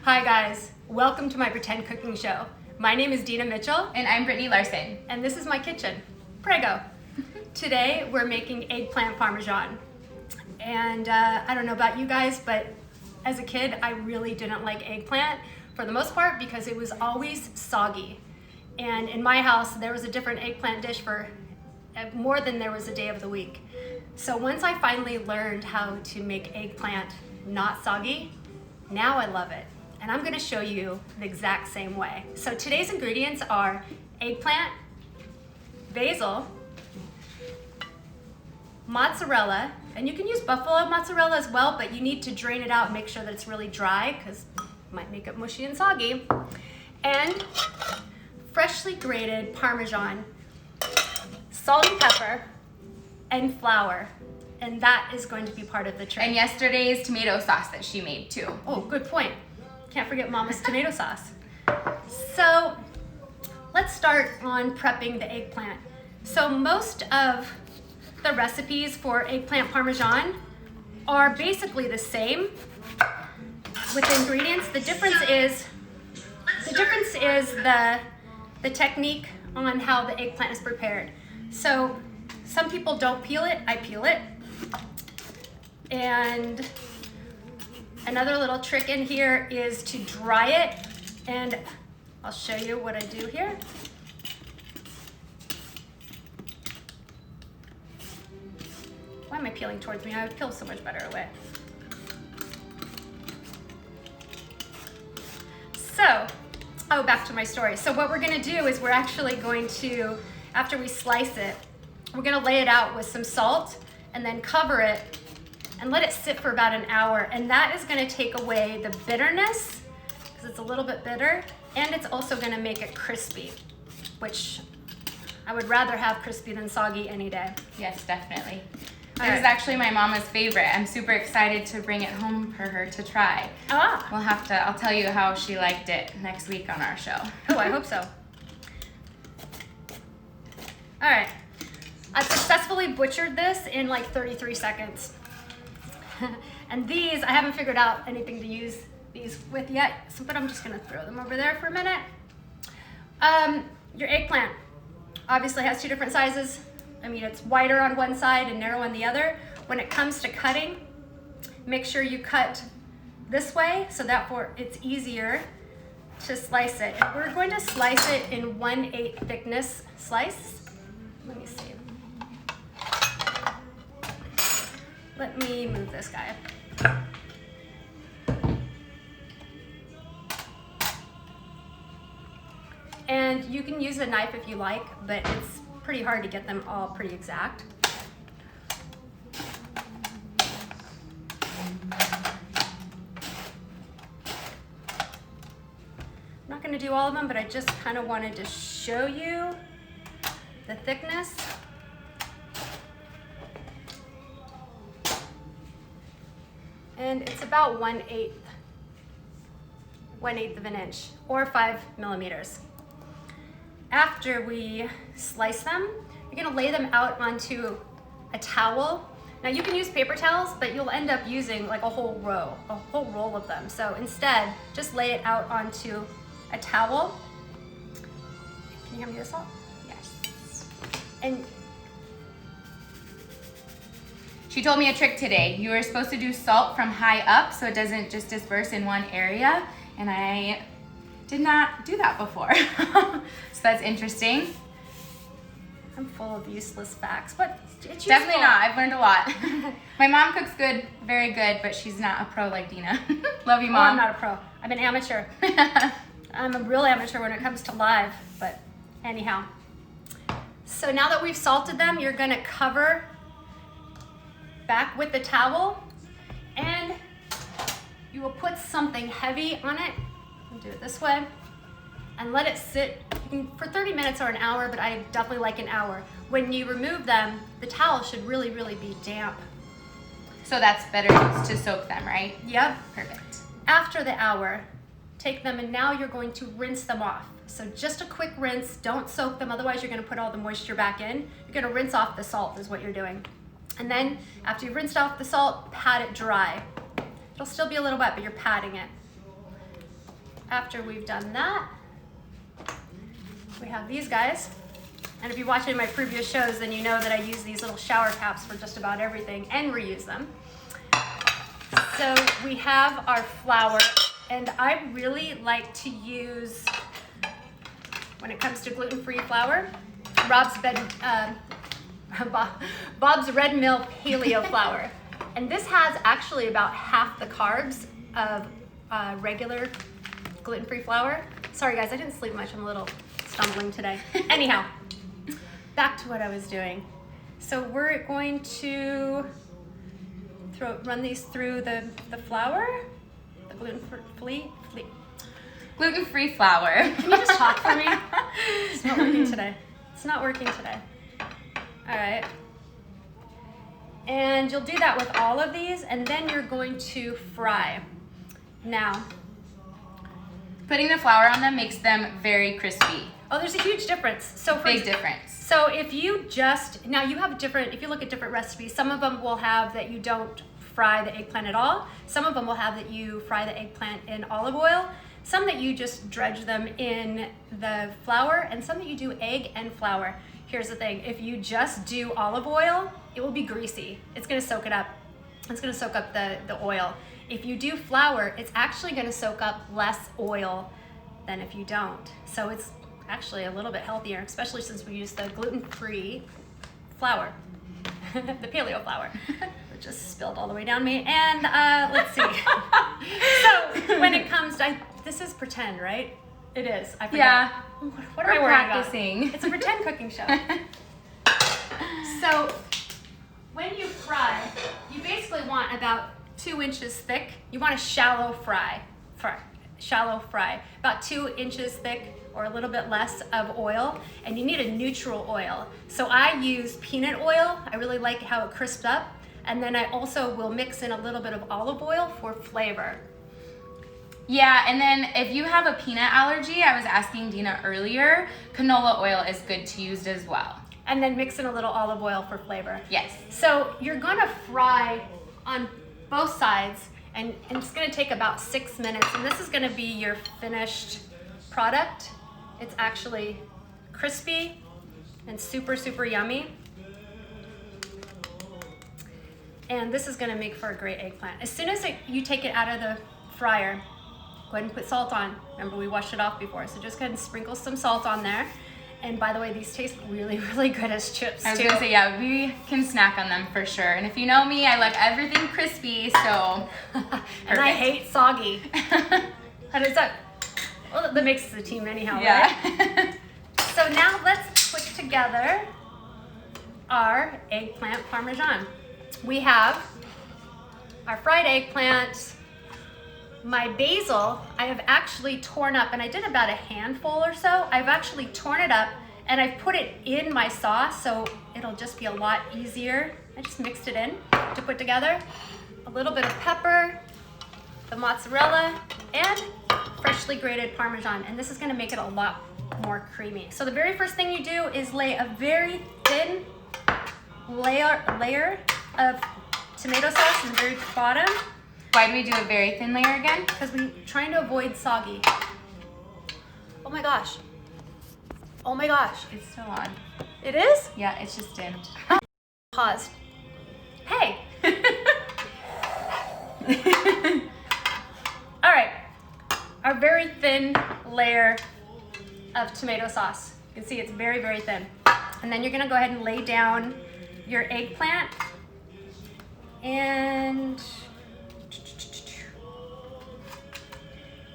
Hi guys, welcome to my pretend cooking show. My name is Dina Mitchell. And I'm Brittany Larsen. And this is my kitchen. Prego. Today we're making eggplant parmesan. And I don't know about you guys, but as a kid I really didn't like eggplant for the most part because it was always soggy. And in my house there was a different eggplant dish for more than there was a day of the week. So once I finally learned how to make eggplant not soggy, now I love it. And I'm gonna show you the exact same way. So today's ingredients are eggplant, basil, mozzarella, and you can use buffalo mozzarella as well, but you need to drain it out and make sure that it's really dry because it might make it mushy and soggy. And freshly grated Parmesan, salt and pepper, and flour. And that is going to be part of the trick. And yesterday's tomato sauce that she made too. Oh, good point. Can't forget Mama's tomato sauce. So let's start on prepping the eggplant. So most of the recipes for eggplant parmesan are basically the same with the ingredients. The difference is the technique on how the eggplant is prepared. So some people don't peel it, I peel it. And another little trick in here is to dry it, and I'll show you what I do here. Why am I peeling towards me? I would peel so much better away. So, back to my story. So what we're gonna do is we're actually going to, after we slice it, we're gonna lay it out with some salt and then cover it and let it sit for about an hour. And that is gonna take away the bitterness, because it's a little bit bitter, and it's also gonna make it crispy, which I would rather have crispy than soggy any day. Yes, definitely. This is actually my mama's favorite. I'm super excited to bring it home for her to try. I'll tell you how she liked it next week on our show. Oh, I hope so. All right, I've successfully butchered this in like 33 seconds. And these, I haven't figured out anything to use these with yet, but I'm just gonna throw them over there for a minute. Your eggplant obviously has two different sizes. I mean, it's wider on one side and narrow on the other. When it comes to cutting, make sure you cut this way so that it's easier to slice it. And we're going to slice it in 1/8 thickness slice. Let me see. Let me move this guy. And you can use a knife if you like, but it's pretty hard to get them all pretty exact. I'm not gonna do all of them, but I just kind of wanted to show you the thickness. And it's about 1/8 of an inch, or 5 millimeters. After we slice them, you're gonna lay them out onto a towel. Now you can use paper towels, but you'll end up using like a whole roll of them. So instead, just lay it out onto a towel. Can you hand me the salt? Yes. And she told me a trick today. You were supposed to do salt from high up so it doesn't just disperse in one area, and I did not do that before. So that's interesting. I'm full of useless facts, but it's useful. Definitely not. I've learned a lot. My mom cooks good, very good, but she's not a pro like Dina. Love you, Mom. Oh, I'm not a pro. I'm an amateur. I'm a real amateur when it comes to live, but anyhow. So now that we've salted them, you're gonna cover back with the towel, and you will put something heavy on it. I'll do it this way and let it sit for 30 minutes or an hour, but I definitely like an hour. When you remove them, the towel should really, really be damp. So that's better to soak them, right? Yep. Perfect. After the hour, take them, and now you're going to rinse them off. So just a quick rinse, don't soak them, otherwise you're gonna put all the moisture back in. You're gonna rinse off the salt is what you're doing. And then after you've rinsed off the salt, pat it dry. It'll still be a little wet, but you're patting it. after we've done that, we have these guys. And if you watch any of my previous shows, then you know that I use these little shower caps for just about everything and reuse them. So we have our flour, and I really like to use, when it comes to gluten-free flour, Bob's Red Mill Paleo flour. And this has actually about half the carbs of regular gluten-free flour. Sorry guys, I didn't sleep much. I'm a little stumbling today. Anyhow, back to what I was doing. So we're going to run these through the flour, the gluten-free flour. Can you just talk for me? It's not working today. It's not working today. All right. And you'll do that with all of these, and then you're going to fry. Now, putting the flour on them makes them very crispy. Oh, there's a huge difference. Big difference. So if you now you have if you look at different recipes, some of them will have that you don't fry the eggplant at all. Some of them will have that you fry the eggplant in olive oil. Some that you just dredge them in the flour, and some that you do egg and flour. Here's the thing, if you just do olive oil, it will be greasy. It's gonna soak it up. It's gonna soak up the oil. If you do flour, it's actually gonna soak up less oil than if you don't. So it's actually a little bit healthier, especially since we use the gluten-free flour, the paleo flour. It just spilled all the way down me. And let's see. So when it comes to, this is pretend, right? It is. I forgot. Yeah. What are we practicing? It's a pretend cooking show. So when you fry, you basically want about 2 inches thick. You want a shallow fry. About 2 inches thick or a little bit less of oil, and you need a neutral oil. So I use peanut oil. I really like how it crisps up. And then I also will mix in a little bit of olive oil for flavor. Yeah, and then if you have a peanut allergy, I was asking Dina earlier, canola oil is good to use as well. And then mix in a little olive oil for flavor. Yes. So you're gonna fry on both sides, and it's gonna take about 6 minutes, and this is gonna be your finished product. It's actually crispy and super, super yummy. And this is gonna make for a great eggplant. As soon as you take it out of the fryer, go ahead and put salt on. Remember, we washed it off before, so just go ahead and sprinkle some salt on there. And by the way, these taste really, really good as chips too. I was gonna say, yeah, we can snack on them for sure. And if you know me, I like everything crispy, so. And I hate soggy. How does that? Well, that makes the team anyhow, yeah. Right? So now let's put together our eggplant parmesan. We have our fried eggplant. My basil, I have actually torn up, and I did about a handful or so. I've actually torn it up, and I've put it in my sauce, so it'll just be a lot easier. I just mixed it in to put together. A little bit of pepper, the mozzarella, and freshly grated Parmesan, and this is gonna make it a lot more creamy. So the very first thing you do is lay a very thin layer of tomato sauce in the very bottom. Why do we do a very thin layer again? Because we're trying to avoid soggy. Oh my gosh. Oh my gosh. It's still on. It is? Yeah, it's just dimmed. Paused. Hey. All right. Our very thin layer of tomato sauce. You can see it's very, very thin. And then you're gonna go ahead and lay down your eggplant and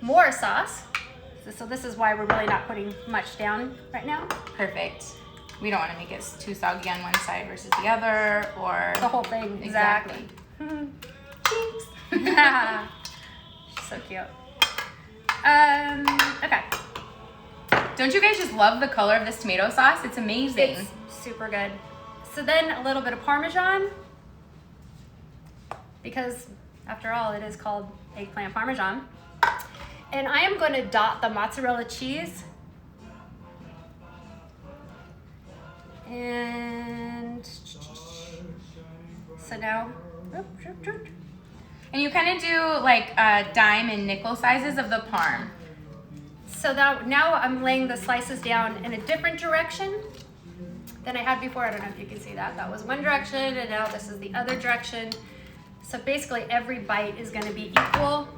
more sauce. So this is why we're really not putting much down right now. Perfect. We don't want to make it too soggy on one side versus the other, or the whole thing. Exactly. Cheeks. So cute. Okay. Don't you guys just love the color of this tomato sauce? It's amazing. It's super good. So then a little bit of Parmesan, because after all, it is called eggplant Parmesan. And I am going to dot the mozzarella cheese. And so now, and you kind of do like dime and nickel sizes of the parm. So now I'm laying the slices down in a different direction than I had before. I don't know if you can see that. That was one direction, and now this is the other direction. So basically every bite is gonna be equal.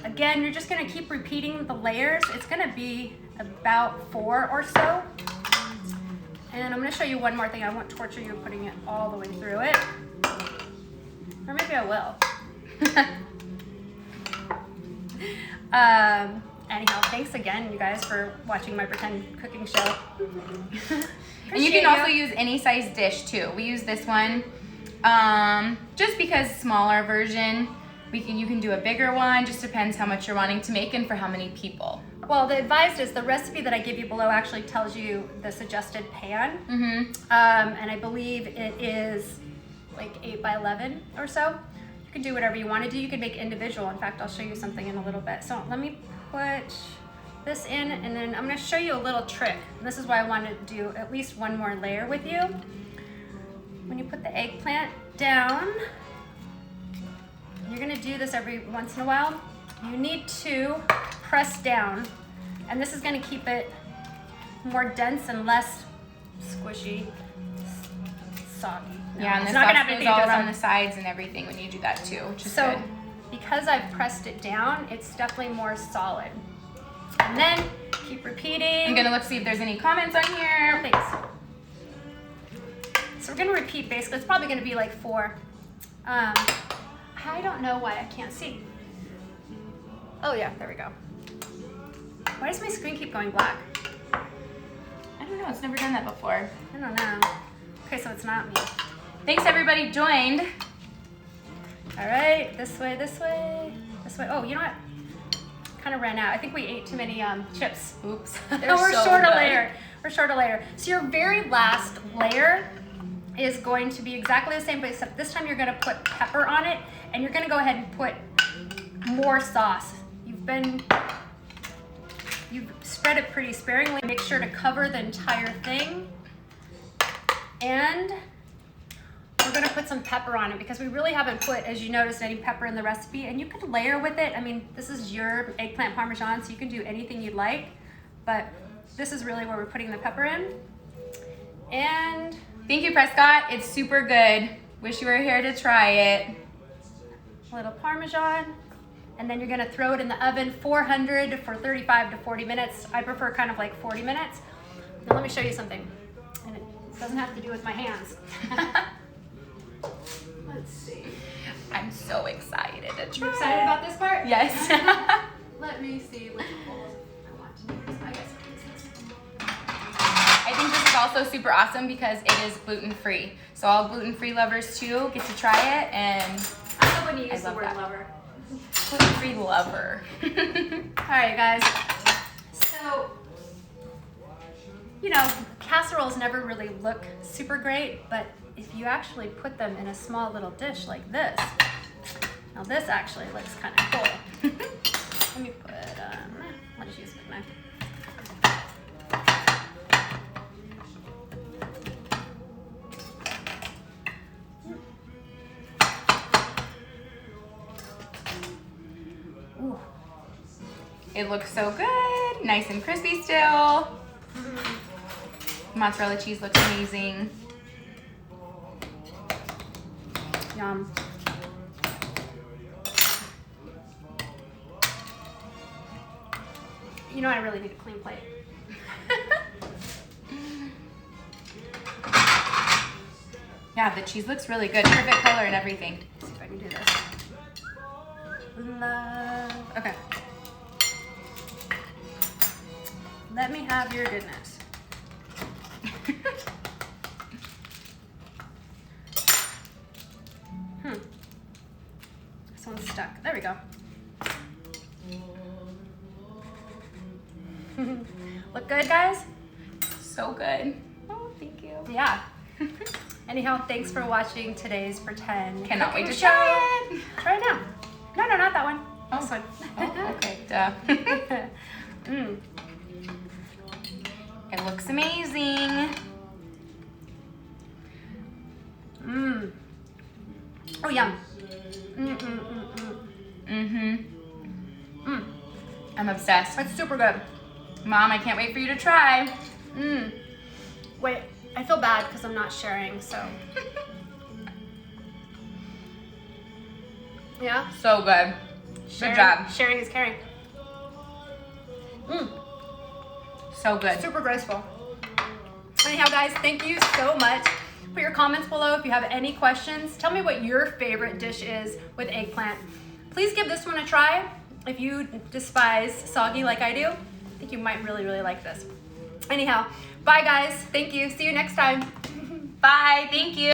Again, you're just gonna keep repeating the layers. It's gonna be about 4 or so. And I'm gonna show you one more thing. I won't torture you putting it all the way through it. Or maybe I will. Anyhow, thanks again, you guys, for watching my pretend cooking show. And you can also use any size dish too. We use this one just because smaller version. You can do a bigger one. Just depends how much you're wanting to make and for how many people. Well, the advised is the recipe that I give you below actually tells you the suggested pan. And I believe it is like 8 by 11 or so. You can do whatever you want to do. You can make individual. In fact, I'll show you something in a little bit. So let me put this in, and then I'm going to show you a little trick. And this is why I wanted to do at least one more layer with you. When you put the eggplant down, you're going to do this every once in a while. You need to press down, and this is going to keep it more dense and less squishy, soggy. No, Yeah, and the sauce goes all around the sides and everything when you do that too, which is good. Because I've pressed it down, it's definitely more solid. And then keep repeating. I'm gonna look see if there's any comments on here. Thanks. So we're gonna repeat basically. It's probably gonna be like 4. I don't know why I can't see. Oh yeah, there we go. Why does my screen keep going black? I don't know, it's never done that before. I don't know. Okay, so it's not me. Thanks everybody joined. All right, this way, this way, this way. Oh, you know what? Kind of ran out. I think we ate too many chips. Oops. We're short a layer. We're short a layer. So your very last layer is going to be exactly the same, but except this time you're gonna put pepper on it, and you're gonna go ahead and put more sauce. You've spread it pretty sparingly. Make sure to cover the entire thing. And we're gonna put some pepper on it because we really haven't put, as you noticed, any pepper in the recipe. And you could layer with it. I mean, this is your eggplant parmesan, so you can do anything you'd like. But this is really where we're putting the pepper in. And thank you, Prescott. It's super good. Wish you were here to try it. A little Parmesan. And then you're gonna throw it in the oven, 400 for 35 to 40 minutes. I prefer kind of like 40 minutes. Now let me show you something. And it doesn't have to do with my hands. Let's see. I'm so excited to try. You excited about this part? Yes. Let me see which bowls I want to use. I guess I'll use this. I think this is also super awesome because it is gluten-free. So all gluten-free lovers too get to try it, and I love when you use the word lover. Gluten-free lover. All right, guys. So, you know, casseroles never really look super great, but if you actually put them in a small little dish like this, now this actually looks kind of cool. Let me put, I'll just use a big knife. Ooh. It looks so good, nice and crispy still. Mozzarella cheese looks amazing. Yum. You know, I really need a clean plate. Yeah, the cheese looks really good. Perfect color and everything. Let's see if I can do this. Love. Okay. Let me have your goodness. This one's stuck. There we go. Look good, guys? So good. Oh, thank you. Yeah. Anyhow, thanks for watching today's pretend. Cannot wait to show. try it. Try it now. No, not that one. Oh. This one. Oh, okay. Duh. It looks amazing. Oh, yum. I'm obsessed. It's super good. Mom, I can't wait for you to try. Wait, I feel bad because I'm not sharing, so. Yeah? So good. Good job. Sharing is caring. So good. Super graceful. Anyhow, guys, thank you so much. Put your comments below if you have any questions. Tell me what your favorite dish is with eggplant. Please give this one a try. If you despise soggy like I do, I think you might really, really like this. Anyhow, bye guys. Thank you. See you next time. Bye. Thank you.